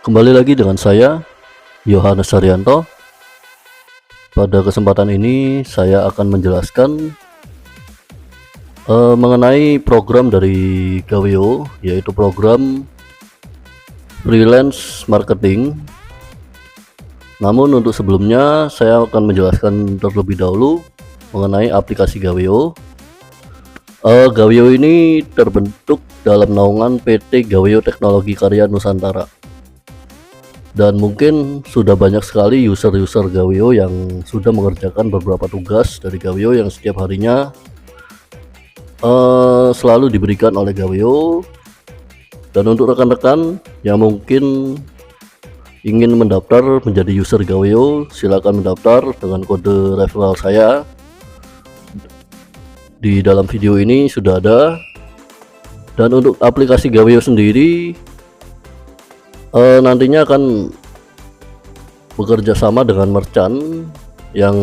Kembali lagi dengan saya, Yohanes Haryanto. Pada kesempatan ini saya akan menjelaskan mengenai program dari Gaweo, yaitu program freelance marketing. Namun untuk sebelumnya saya akan menjelaskan terlebih dahulu mengenai aplikasi Gaweo. Gaweo ini terbentuk dalam naungan PT Gaweo Teknologi Karya Nusantara. Dan mungkin sudah banyak sekali user-user Gaweo yang sudah mengerjakan beberapa tugas dari Gaweo yang setiap harinya selalu diberikan oleh Gaweo. Dan untuk rekan-rekan yang mungkin ingin mendaftar menjadi user Gaweo, silakan mendaftar dengan kode referral saya. Di dalam video ini sudah ada. Dan untuk aplikasi Gaweo sendiri nantinya akan bekerja sama dengan merchant yang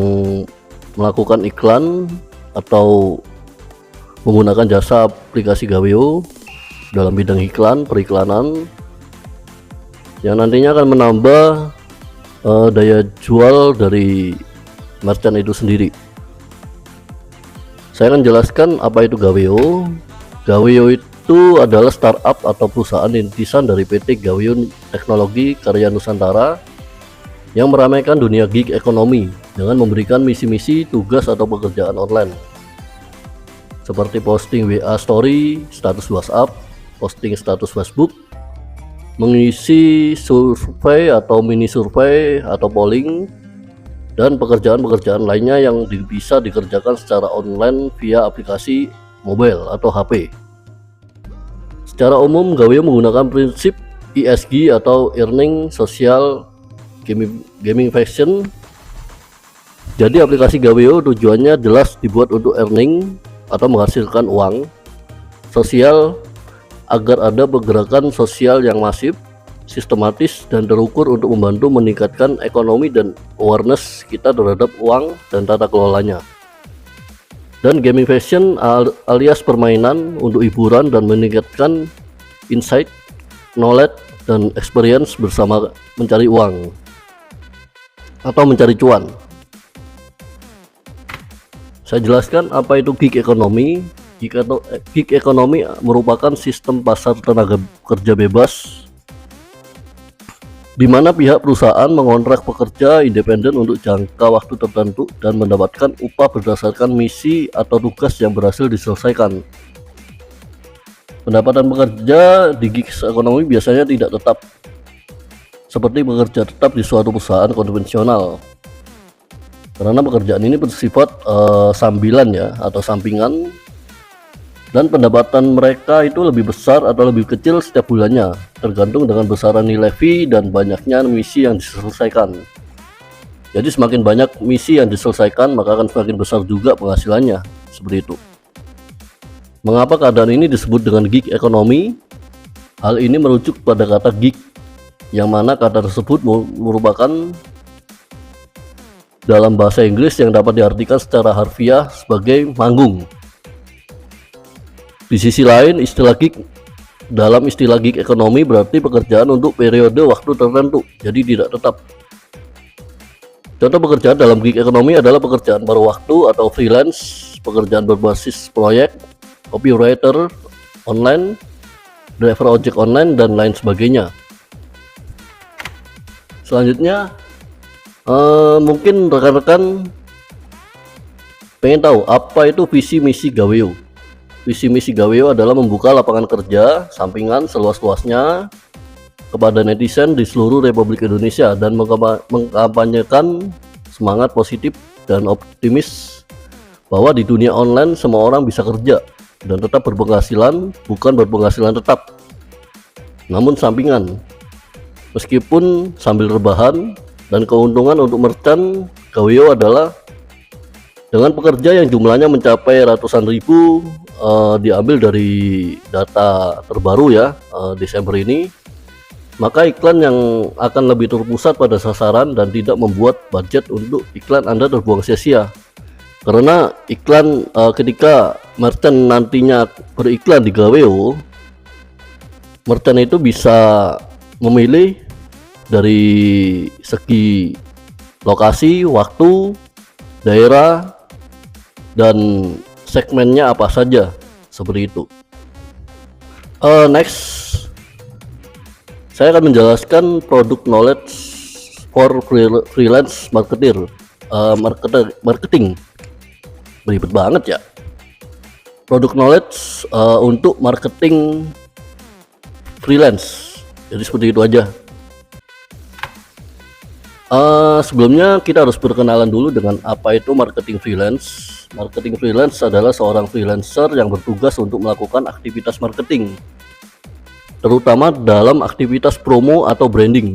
melakukan iklan atau menggunakan jasa aplikasi Gaweo dalam bidang iklan, periklanan, yang nantinya akan menambah daya jual dari merchant itu sendiri. Saya akan jelaskan apa itu Gaweo. Gaweo itu adalah startup atau perusahaan rintisan dari PT Gaweo Teknologi Karya Nusantara yang meramaikan dunia gig ekonomi dengan memberikan misi-misi, tugas atau pekerjaan online seperti posting WA story, status WhatsApp, posting status Facebook, mengisi survei atau mini survei atau polling, dan pekerjaan-pekerjaan lainnya yang bisa dikerjakan secara online via aplikasi mobile atau HP. Secara umum, Gaweo menggunakan prinsip ESG atau Earning Social Gamification. Jadi aplikasi Gaweo tujuannya jelas dibuat untuk earning atau menghasilkan uang sosial agar ada pergerakan sosial yang masif, sistematis, dan terukur untuk membantu meningkatkan ekonomi dan awareness kita terhadap uang dan tata kelolanya. Dan gamification alias permainan untuk hiburan dan meningkatkan insight, knowledge, dan experience bersama mencari uang atau mencari cuan. Saya jelaskan apa itu gig ekonomi. Gig ekonomi merupakan sistem pasar tenaga kerja bebas di mana pihak perusahaan mengontrak pekerja independen untuk jangka waktu tertentu dan mendapatkan upah berdasarkan misi atau tugas yang berhasil diselesaikan. Pendapatan pekerja di gig ekonomi biasanya tidak tetap seperti bekerja tetap di suatu perusahaan konvensional, karena pekerjaan ini bersifat sambilan ya atau sampingan, dan pendapatan mereka itu lebih besar atau lebih kecil setiap bulannya tergantung dengan besaran nilai fee dan banyaknya misi yang diselesaikan. Jadi semakin banyak misi yang diselesaikan maka akan semakin besar juga penghasilannya, seperti itu. Mengapa keadaan ini disebut dengan gig ekonomi? Hal ini merujuk pada kata gig, yang mana kata tersebut merupakan dalam bahasa Inggris yang dapat diartikan secara harfiah sebagai manggung. Di sisi lain, dalam istilah gig ekonomi berarti pekerjaan untuk periode waktu tertentu, jadi tidak tetap. Contoh pekerjaan dalam gig ekonomi adalah pekerjaan paruh waktu atau freelance, pekerjaan berbasis proyek, copywriter online, driver ojek online, dan lain sebagainya. Selanjutnya, mungkin rekan-rekan pengen tahu apa itu visi misi Gaweo. Visi misi Gaweo adalah membuka lapangan kerja sampingan seluas-luasnya kepada netizen di seluruh Republik Indonesia dan mengkampanyekan semangat positif dan optimis bahwa di dunia online semua orang bisa kerja dan tetap berpenghasilan, bukan berpenghasilan tetap, namun sampingan, meskipun sambil rebahan. Dan keuntungan untuk merchant Gaweo adalah dengan pekerja yang jumlahnya mencapai ratusan ribu, diambil dari data terbaru ya, Desember ini, maka iklan yang akan lebih terpusat pada sasaran dan tidak membuat budget untuk iklan Anda terbuang sia-sia. Karena iklan ketika merchant nantinya beriklan di Gaweo, merchant itu bisa memilih dari segi lokasi, waktu, daerah, dan segmennya apa saja, seperti itu. Next, saya akan menjelaskan produk knowledge for freelance marketing. Beribet banget ya. Produk knowledge untuk marketing freelance. Jadi seperti itu aja. Sebelumnya kita harus berkenalan dulu dengan apa itu marketing freelance. Marketing freelance adalah seorang freelancer yang bertugas untuk melakukan aktivitas marketing, terutama dalam aktivitas promo atau branding.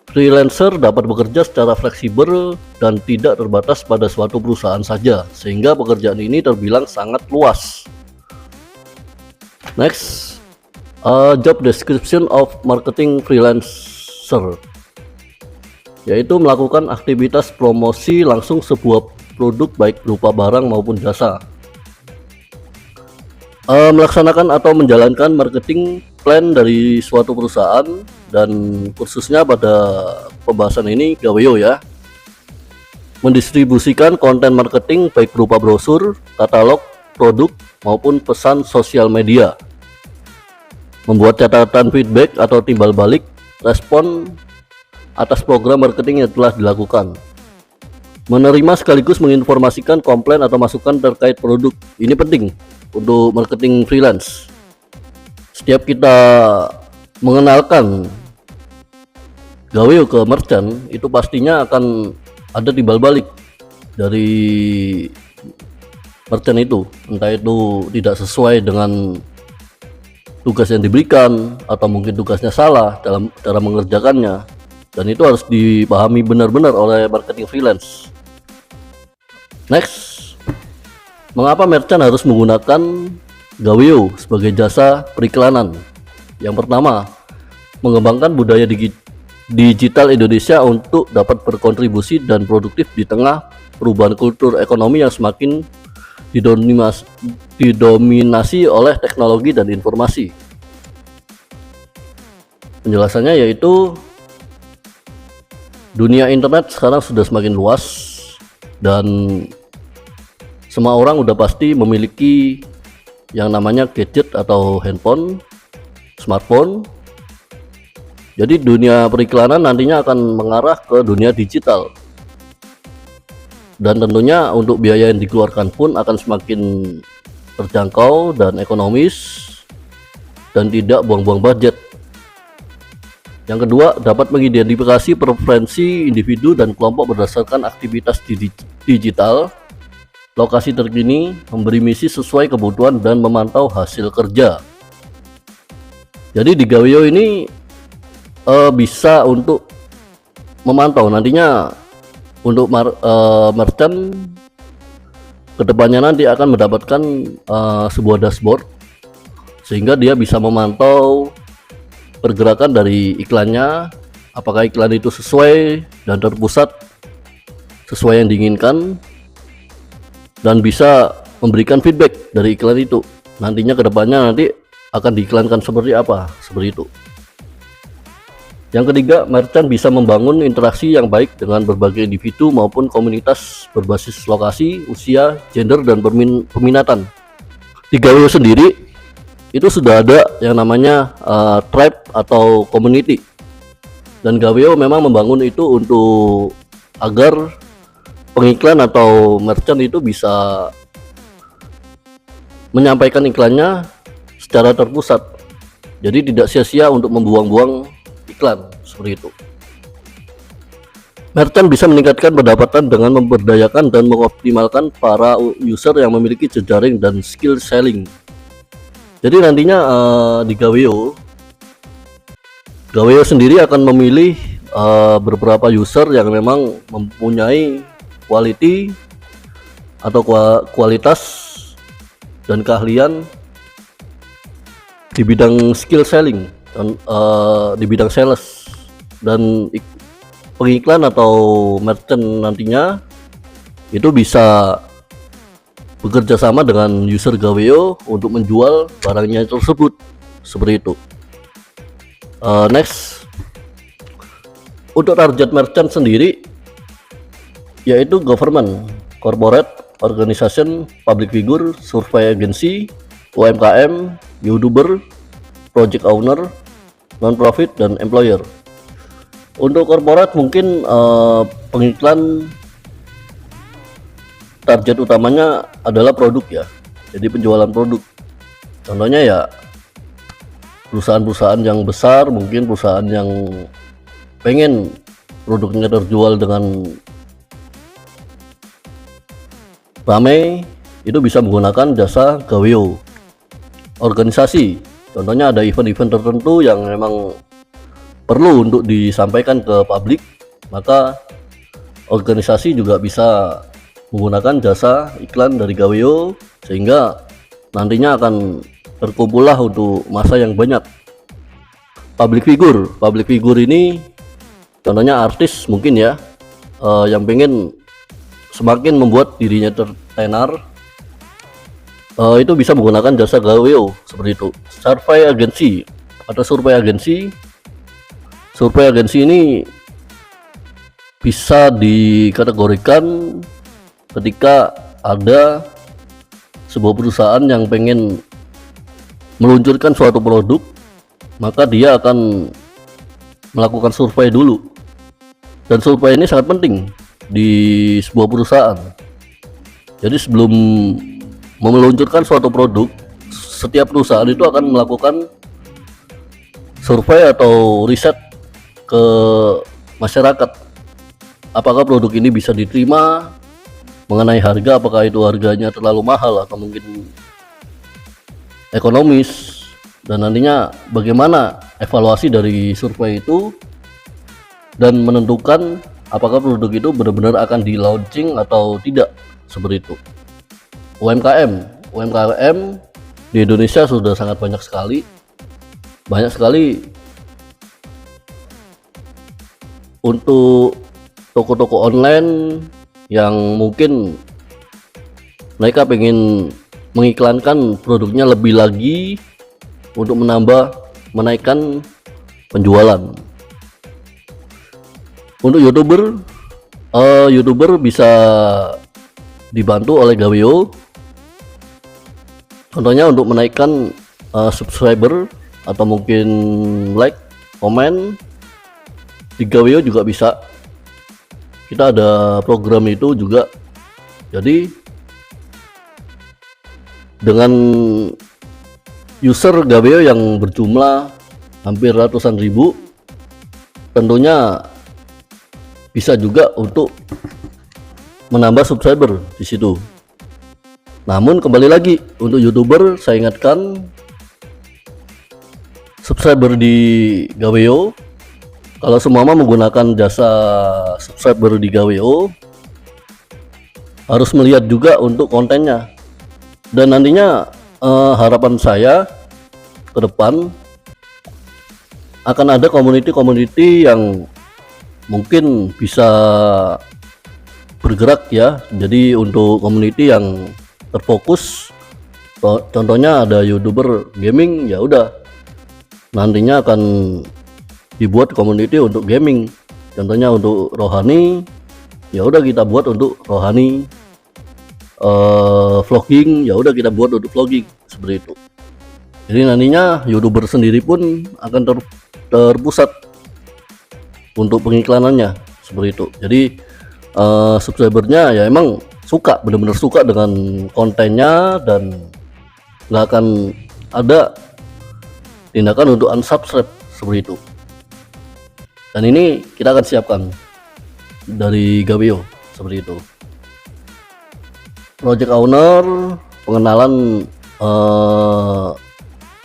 Freelancer dapat bekerja secara fleksibel dan tidak terbatas pada suatu perusahaan saja, sehingga pekerjaan ini terbilang sangat luas. Next, job description of marketing freelancer, yaitu melakukan aktivitas promosi langsung sebuah produk baik berupa barang maupun jasa. Melaksanakan atau menjalankan marketing plan dari suatu perusahaan, dan khususnya pada pembahasan ini Gaweo ya. Mendistribusikan konten marketing baik berupa brosur, katalog, produk maupun pesan sosial media. Membuat catatan feedback atau timbal balik respon atas program marketing yang telah dilakukan. Menerima sekaligus menginformasikan komplain atau masukan terkait produk. Ini penting untuk marketing freelance. Setiap kita mengenalkan Gaweo ke merchant, itu pastinya akan ada timbal balik dari merchant itu, entah itu tidak sesuai dengan tugas yang diberikan atau mungkin tugasnya salah dalam cara mengerjakannya, dan itu harus dipahami benar-benar oleh marketing freelance. Next, mengapa merchant harus menggunakan Gaweo sebagai jasa periklanan? Yang pertama, mengembangkan budaya digital Indonesia untuk dapat berkontribusi dan produktif di tengah perubahan kultur ekonomi yang semakin didominasi oleh teknologi dan informasi. Penjelasannya yaitu dunia internet sekarang sudah semakin luas dan semua orang udah pasti memiliki yang namanya gadget atau handphone, smartphone. Jadi dunia periklanan nantinya akan mengarah ke dunia digital, dan tentunya untuk biaya yang dikeluarkan pun akan semakin terjangkau dan ekonomis dan tidak buang-buang budget. Yang kedua, dapat mengidentifikasi preferensi individu dan kelompok berdasarkan aktivitas digital, lokasi terkini, memberi misi sesuai kebutuhan dan memantau hasil kerja. Jadi di Gaweo ini bisa untuk memantau nantinya untuk merchant kedepannya nanti akan mendapatkan sebuah dashboard, sehingga dia bisa memantau pergerakan dari iklannya, apakah iklan itu sesuai dan terpusat sesuai yang diinginkan, dan bisa memberikan feedback dari iklan itu. Nantinya kedepannya nanti akan diiklankan seperti apa, seperti itu. Yang ketiga, merchant bisa membangun interaksi yang baik dengan berbagai individu maupun komunitas berbasis lokasi, usia, gender, dan peminatan. Di Gaweo sendiri itu sudah ada yang namanya tribe atau community, dan Gaweo memang membangun itu untuk agar pengiklan atau merchant itu bisa menyampaikan iklannya secara terpusat, jadi tidak sia-sia untuk membuang-buang iklan, seperti itu. Merchant bisa meningkatkan pendapatan dengan memberdayakan dan mengoptimalkan para user yang memiliki jejaring dan skill selling. Jadi nantinya di Gaweo sendiri akan memilih beberapa user yang memang mempunyai quality atau kualitas dan keahlian di bidang skill selling dan di bidang sales, dan pengiklan atau merchant nantinya itu bisa bekerja sama dengan user Gaweo untuk menjual barangnya tersebut, seperti itu. Next, Untuk target merchant sendiri yaitu government, corporate, organization, public figure, survey agency, UMKM, YouTuber, project owner, non-profit, dan employer. Untuk corporate mungkin pengiklan target utamanya adalah produk ya, jadi penjualan produk. Contohnya ya perusahaan-perusahaan yang besar, mungkin perusahaan yang pengen produknya terjual dengan ramai, itu bisa menggunakan jasa Gaweo. Organisasi, contohnya ada event-event tertentu yang memang perlu untuk disampaikan ke publik, maka organisasi juga bisa menggunakan jasa iklan dari Gaweo, sehingga nantinya akan terkumpullah untuk masa yang banyak. Public figure ini contohnya artis mungkin ya, yang pengen semakin membuat dirinya tertenar, itu bisa menggunakan jasa Gaweo seperti itu. Survey agensi ini bisa dikategorikan ketika ada sebuah perusahaan yang pengen meluncurkan suatu produk, maka dia akan melakukan survei dulu, dan survei ini sangat penting di sebuah perusahaan. Jadi sebelum meluncurkan suatu produk, setiap perusahaan itu akan melakukan survei atau riset ke masyarakat, apakah produk ini bisa diterima, mengenai harga, apakah itu harganya terlalu mahal atau mungkin ekonomis, dan nantinya bagaimana evaluasi dari survei itu dan menentukan apakah produk itu benar-benar akan di launching atau tidak, seperti itu. UMKM di Indonesia sudah sangat banyak sekali untuk toko-toko online yang mungkin mereka pengen mengiklankan produknya lebih lagi untuk menaikkan penjualan. Untuk YouTuber bisa dibantu oleh Gaweo, contohnya untuk menaikkan subscriber atau mungkin like, komen. Di Gaweo juga bisa, kita ada program itu juga. Jadi dengan user Gaweo yang berjumlah hampir ratusan ribu, tentunya bisa juga untuk menambah subscriber di situ. Namun kembali lagi untuk YouTuber, saya ingatkan, subscriber di Gaweo, kalau semua menggunakan jasa subscriber di Gaweo, harus melihat juga untuk kontennya. Dan nantinya harapan saya ke depan akan ada community yang mungkin bisa bergerak ya. Jadi untuk community yang terfokus, contohnya ada YouTuber gaming, ya udah nantinya akan dibuat community untuk gaming. Contohnya untuk rohani, ya udah kita buat untuk rohani. Vlogging, ya udah kita buat untuk vlogging, seperti itu. Jadi nantinya YouTuber sendiri pun akan terpusat untuk pengiklanannya, seperti itu. Jadi subscribernya ya emang suka, benar-benar suka dengan kontennya, dan nggak akan ada tindakan untuk unsubscribe, seperti itu. Dan ini kita akan siapkan dari Gaweo, seperti itu. Project owner, pengenalan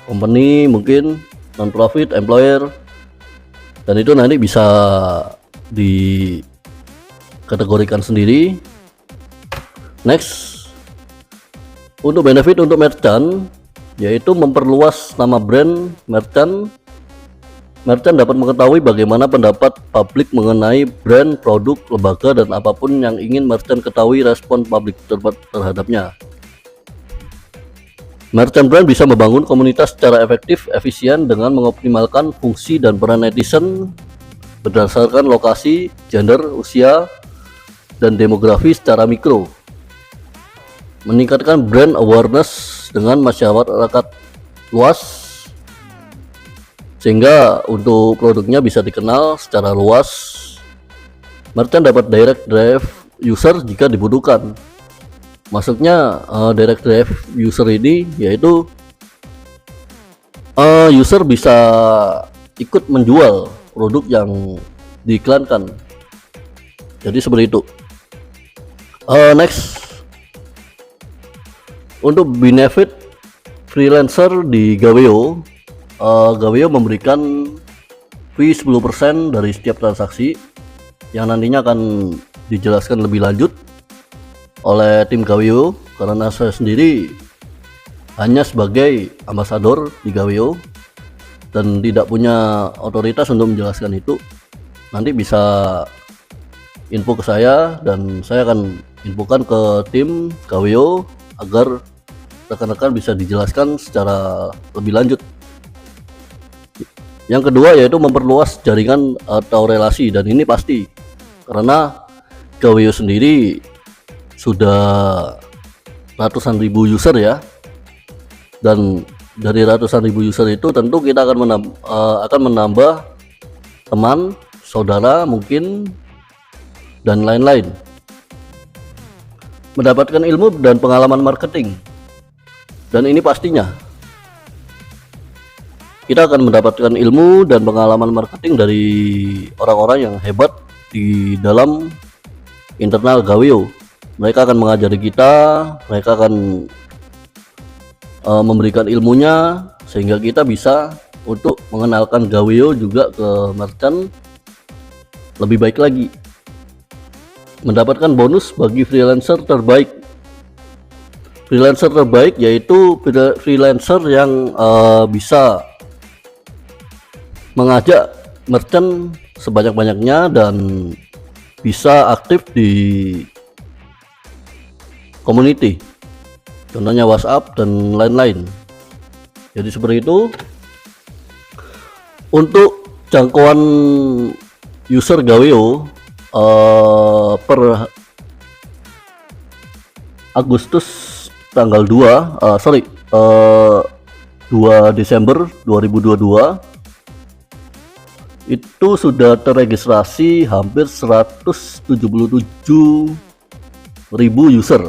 company, mungkin non-profit, employer, dan itu nanti bisa dikategorikan sendiri. Next, untuk benefit untuk merchant, yaitu memperluas nama brand merchant. Merchant dapat mengetahui bagaimana pendapat publik mengenai brand, produk, lembaga, dan apapun yang ingin merchant ketahui respon publik terhadapnya. Merchant brand bisa membangun komunitas secara efektif, efisien dengan mengoptimalkan fungsi dan peran netizen berdasarkan lokasi, gender, usia, dan demografi secara mikro. Meningkatkan brand awareness dengan masyarakat luas, sehingga untuk produknya bisa dikenal secara luas. Merchant dapat direct drive user jika dibutuhkan. Maksudnya direct drive user ini yaitu user bisa ikut menjual produk yang diiklankan. Jadi seperti itu. Next, untuk benefit freelancer di Gaweo, Gaweo memberikan fee 10% dari setiap transaksi yang nantinya akan dijelaskan lebih lanjut oleh tim Gaweo, karena saya sendiri hanya sebagai ambasador di Gaweo dan tidak punya otoritas untuk menjelaskan itu. Nanti bisa info ke saya dan saya akan infokan ke tim Gaweo agar rekan-rekan bisa dijelaskan secara lebih lanjut. Yang kedua yaitu memperluas jaringan atau relasi, dan ini pasti karena Gaweo sendiri sudah ratusan ribu user ya, dan dari ratusan ribu user itu tentu kita akan menambah teman, saudara mungkin, dan lain-lain. Mendapatkan ilmu dan pengalaman marketing, dan ini pastinya kita akan mendapatkan ilmu dan pengalaman marketing dari orang-orang yang hebat di dalam internal Gaweo. Mereka akan mengajari kita, mereka akan memberikan ilmunya sehingga kita bisa untuk mengenalkan Gaweo juga ke merchant lebih baik lagi. Mendapatkan bonus bagi freelancer terbaik. Freelancer terbaik yaitu freelancer yang bisa mengajak merchant sebanyak-banyaknya dan bisa aktif di community, contohnya WhatsApp dan lain-lain. Jadi seperti itu. Untuk jangkauan user Gaweo per Agustus tanggal 2 Desember 2022 itu sudah terregistrasi hampir 177.000 user,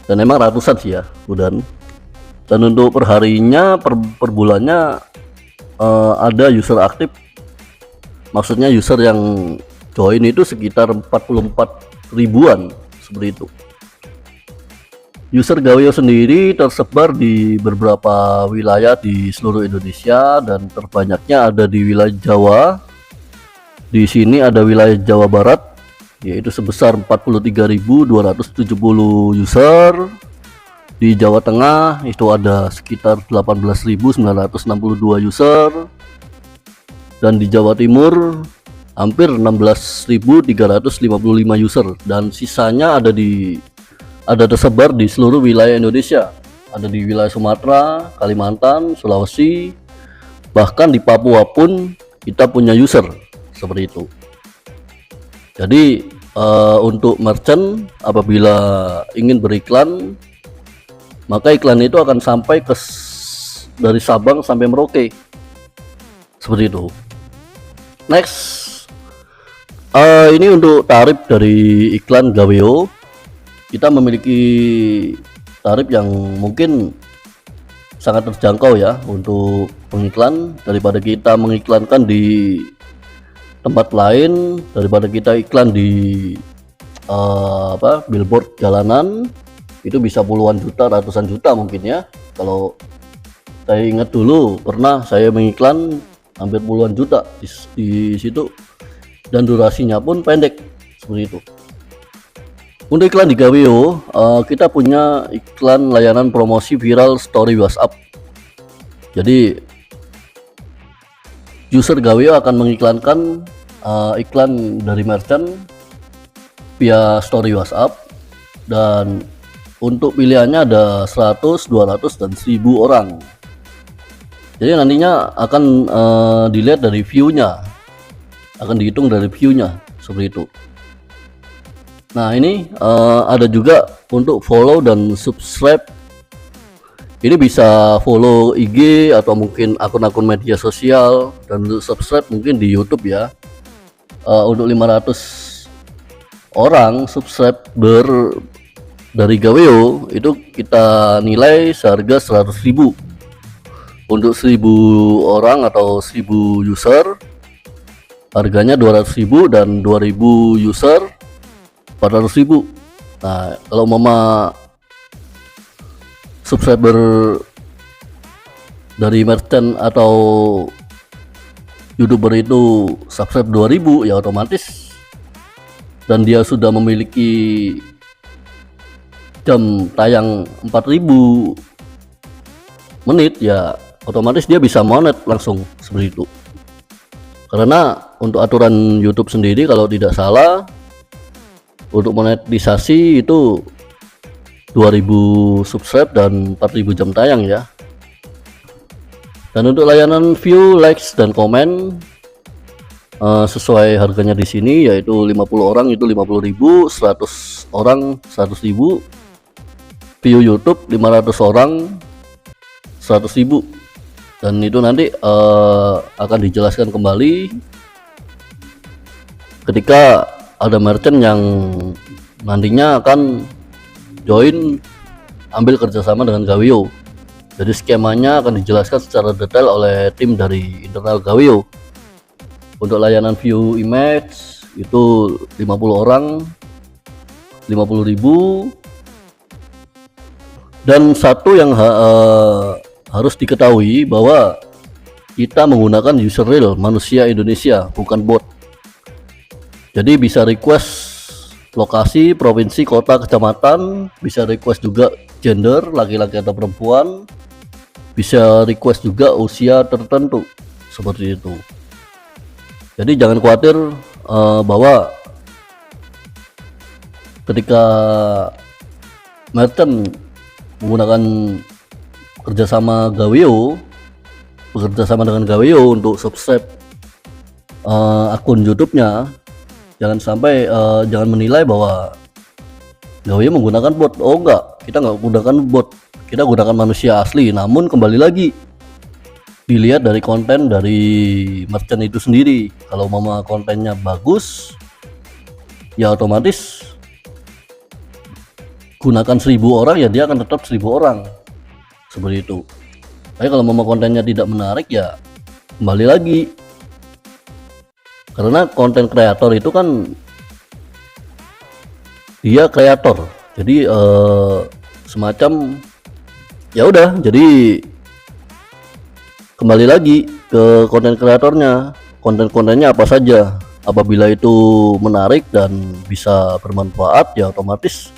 dan emang ratusan sih ya dan untuk perharinya per bulannya ada user aktif, maksudnya user yang join itu sekitar 44 ribuan seperti itu. User Gaweo sendiri tersebar di beberapa wilayah di seluruh Indonesia dan terbanyaknya ada di wilayah Jawa. Di sini ada wilayah Jawa Barat yaitu sebesar 43.270 user. Di Jawa Tengah itu ada sekitar 18.962 user, dan di Jawa Timur hampir 16.355 user, dan sisanya ada tersebar di seluruh wilayah Indonesia. Ada di wilayah Sumatera, Kalimantan, Sulawesi, bahkan di Papua pun kita punya user seperti itu. Jadi untuk merchant apabila ingin beriklan, maka iklan itu akan sampai dari Sabang sampai Merauke seperti itu. Next, ini untuk tarif dari iklan Gaweo. Kita memiliki tarif yang mungkin sangat terjangkau ya untuk pengiklan, daripada kita mengiklankan di tempat lain, daripada kita iklan di billboard jalanan itu bisa puluhan juta, ratusan juta mungkin ya. Kalau saya ingat dulu pernah saya mengiklan hampir puluhan juta di situ, dan durasinya pun pendek seperti itu. Untuk iklan di Gaweo, kita punya iklan layanan promosi viral story WhatsApp. Jadi user Gaweo akan mengiklankan iklan dari merchant via story WhatsApp, dan untuk pilihannya ada 100, 200, dan 1000 orang. Jadi nantinya akan dilihat dari view-nya. akan dihitung dari view-nya seperti itu. Nah ini ada juga untuk follow dan subscribe. Ini bisa follow IG atau mungkin akun-akun media sosial, dan untuk subscribe mungkin di YouTube ya. Untuk 500 orang subscriber dari Gaweo itu kita nilai seharga 100.000. Untuk 1000 orang atau 1000 user harganya 200.000, dan 2000 user 400.000. Nah kalau mama subscriber dari merchant atau YouTuber itu subscribe 2000 ya otomatis, dan dia sudah memiliki jam tayang 4000 menit ya otomatis dia bisa monet langsung seperti itu. Karena untuk aturan YouTube sendiri kalau tidak salah untuk monetisasi itu 2000 subscribe dan 4000 jam tayang ya. Dan untuk layanan view, likes dan komen sesuai harganya di sini, yaitu 50 orang itu 50.000, 100 orang 100.000, view YouTube 500 orang 100.000. Dan itu nanti akan dijelaskan kembali ketika ada merchant yang nantinya akan join ambil kerjasama dengan Gaweo. Jadi skemanya akan dijelaskan secara detail oleh tim dari internal Gaweo. Untuk layanan view image itu 50 orang 50.000. Dan satu yang harus diketahui bahwa kita menggunakan user real manusia Indonesia, bukan bot. Jadi bisa request lokasi, provinsi, kota, kecamatan, bisa request juga gender, laki-laki atau perempuan, bisa request juga usia tertentu seperti itu. Jadi jangan khawatir bahwa ketika merchant menggunakan kerjasama Gaweo, bekerja sama dengan Gaweo untuk subscribe akun YouTube-nya, jangan sampai jangan menilai bahwa Gaweo menggunakan bot. Oh enggak, kita nggak menggunakan bot, kita gunakan manusia asli. Namun kembali lagi dilihat dari konten dari merchant itu sendiri. Kalau mama kontennya bagus ya otomatis gunakan 1000 orang ya dia akan tetap 1000 orang seperti itu. Tapi kalau mama kontennya tidak menarik ya kembali lagi, karena konten kreator itu kan dia kreator, jadi semacam ya udah, jadi kembali lagi ke konten kreatornya, konten-kontennya apa saja. Apabila itu menarik dan bisa bermanfaat ya otomatis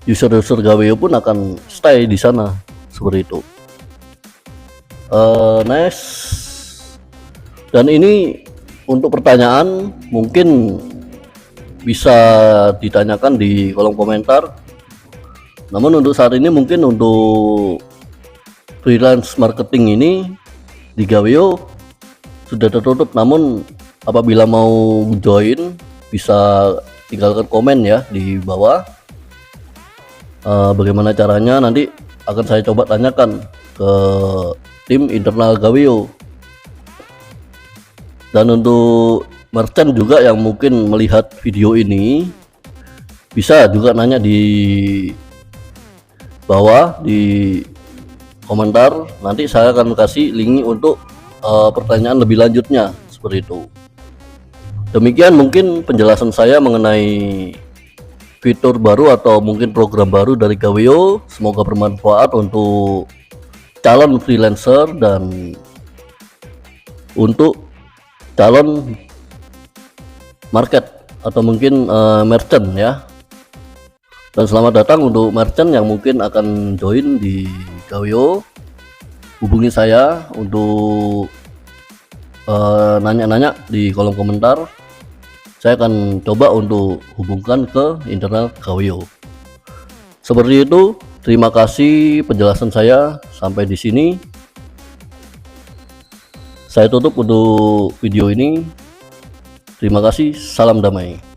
user-user Gaweo pun akan stay di sana seperti itu. Next, dan ini untuk pertanyaan mungkin bisa ditanyakan di kolom komentar. Namun untuk saat ini mungkin untuk freelance marketing ini di Gaweo sudah tertutup. Namun apabila mau join bisa tinggalkan komen ya di bawah. Bagaimana caranya nanti akan saya coba tanyakan ke tim internal Gaweo. Dan untuk merchant juga yang mungkin melihat video ini bisa juga nanya di bawah di komentar, nanti saya akan kasih link untuk pertanyaan lebih lanjutnya seperti itu. Demikian mungkin penjelasan saya mengenai fitur baru atau mungkin program baru dari Gaweo. Semoga bermanfaat untuk calon freelancer dan untuk calon market atau mungkin merchant ya. Dan selamat datang untuk merchant yang mungkin akan join di Gaweo. Hubungi saya untuk nanya-nanya di kolom komentar. Saya akan coba untuk hubungkan ke internal Gaweo. Seperti itu. Terima kasih penjelasan saya sampai di sini. Saya tutup untuk video ini. Terima kasih, salam damai.